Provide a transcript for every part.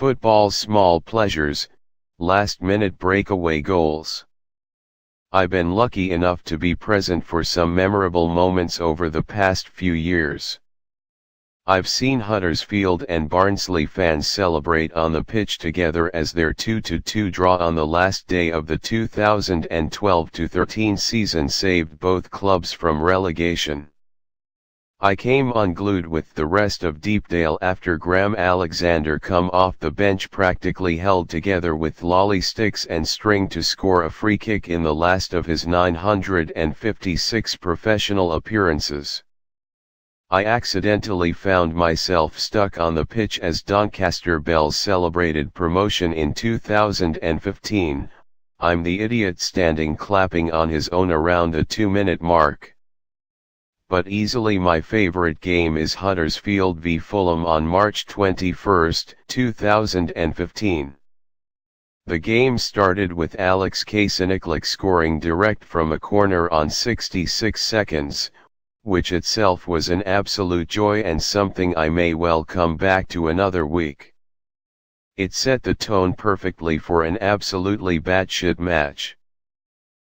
Football's small pleasures, last-minute breakaway goals. I've been lucky enough to be present for some memorable moments over the past few years. I've seen Huddersfield and Barnsley fans celebrate on the pitch together as their 2-2 draw on the last day of the 2012-13 season saved both clubs from relegation. I came unglued with the rest of Deepdale after Graham Alexander come off the bench practically held together with lolly sticks and string to score a free kick in the last of his 956 professional appearances. I accidentally found myself stuck on the pitch as Doncaster Belles celebrated promotion in 2015, I'm the idiot standing clapping on his own around the 2-minute mark. But easily my favorite game is Huddersfield v Fulham on March 21, 2015. The game started with Alex Kaciniklic scoring direct from a corner on 66 seconds, which itself was an absolute joy and something I may well come back to another week. It set the tone perfectly for an absolutely batshit match.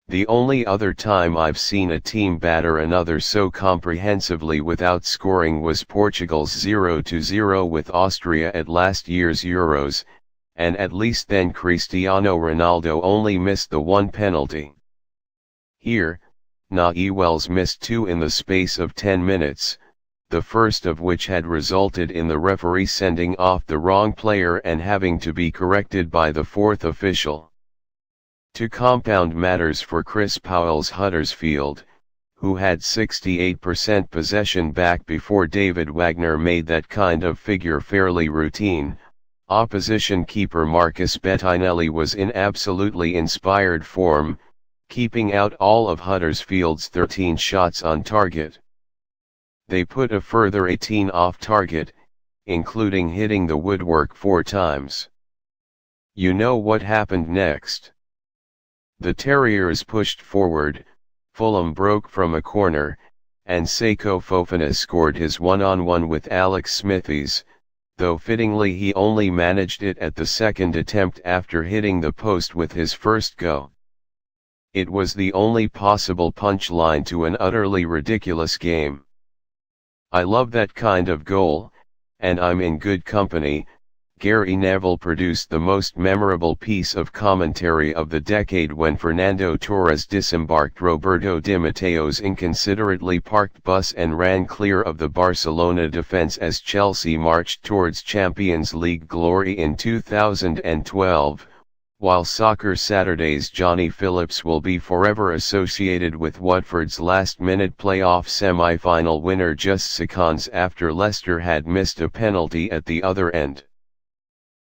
The only other time I've seen a team batter another so comprehensively without scoring was Portugal's 0-0 with Austria at last year's Euros, and at least then Cristiano Ronaldo only missed the one penalty. Here, Wells missed two in the space of 10 minutes, the first of which had resulted in the referee sending off the wrong player and having to be corrected by the fourth official. To compound matters for Chris Powell's Huddersfield, who had 68% possession back before David Wagner made that kind of figure fairly routine, opposition keeper Marcus Bettinelli was in absolutely inspired form, keeping out all of Huddersfield's 13 shots on target. They put a further 18 off target, including hitting the woodwork 4 times. You know what happened next. The Terriers pushed forward, Fulham broke from a corner, and Seko Fofana scored his one-on-one with Alex Smithies, though fittingly he only managed it at the second attempt after hitting the post with his first go. It was the only possible punchline to an utterly ridiculous game. I love that kind of goal, and I'm in good company. Gary Neville produced the most memorable piece of commentary of the decade when Fernando Torres disembarked Roberto Di Matteo's inconsiderately parked bus and ran clear of the Barcelona defense as Chelsea marched towards Champions League glory in 2012. While Soccer Saturday's Johnny Phillips will be forever associated with Watford's last-minute playoff semi-final winner just seconds after Leicester had missed a penalty at the other end.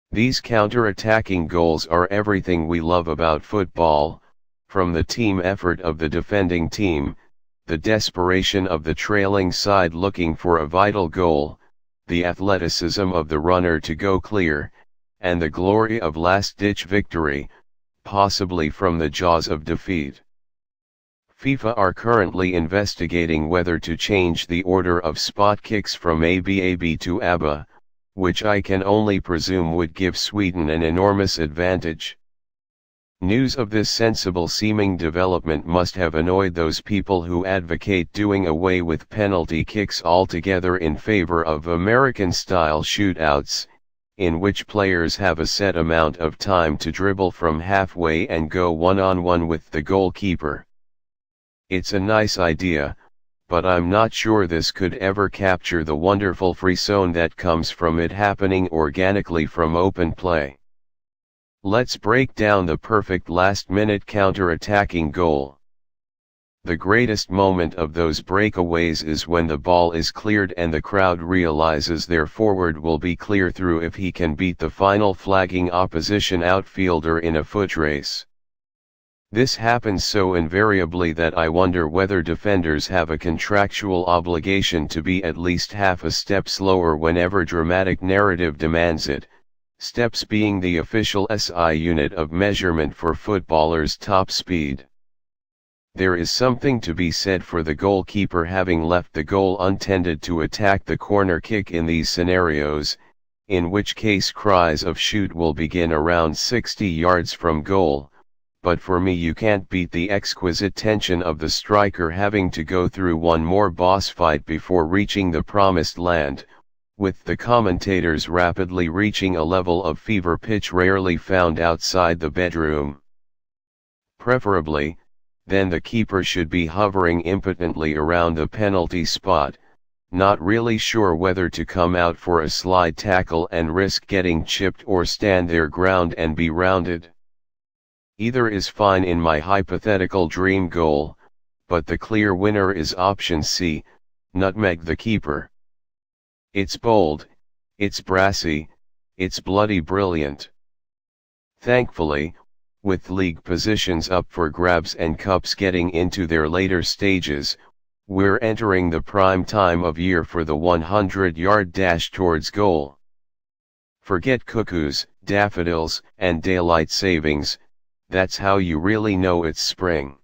These counter-attacking goals are everything we love about football, from the team effort of the defending team, the desperation of the trailing side looking for a vital goal, the athleticism of the runner to go clear, and the glory of last-ditch victory, possibly from the jaws of defeat. FIFA are currently investigating whether to change the order of spot kicks from ABAB to ABBA, which I can only presume would give Sweden an enormous advantage. News of this sensible-seeming development must have annoyed those people who advocate doing away with penalty kicks altogether in favor of American-style shootouts, in which players have a set amount of time to dribble from halfway and go one-on-one with the goalkeeper. It's a nice idea, but I'm not sure this could ever capture the wonderful frisson that comes from it happening organically from open play. Let's break down the perfect last-minute counter-attacking goal. The greatest moment of those breakaways is when the ball is cleared and the crowd realizes their forward will be clear through if he can beat the final flagging opposition outfielder in a foot race. This happens so invariably that I wonder whether defenders have a contractual obligation to be at least half a step slower whenever dramatic narrative demands it, steps being the official SI unit of measurement for footballers' top speed. There is something to be said for the goalkeeper having left the goal untended to attack the corner kick in these scenarios, in which case cries of shoot will begin around 60 yards from goal, but for me you can't beat the exquisite tension of the striker having to go through one more boss fight before reaching the promised land, with the commentators rapidly reaching a level of fever pitch rarely found outside the bedroom. Preferably, then the keeper should be hovering impotently around the penalty spot, not really sure whether to come out for a slide tackle and risk getting chipped or stand their ground and be rounded. Either is fine in my hypothetical dream goal, but the clear winner is option C, nutmeg the keeper. It's bold, it's brassy, it's bloody brilliant. Thankfully, with league positions up for grabs and cups getting into their later stages, we're entering the prime time of year for the 100-yard dash towards goal. Forget cuckoos, daffodils, and daylight savings, that's how you really know it's spring.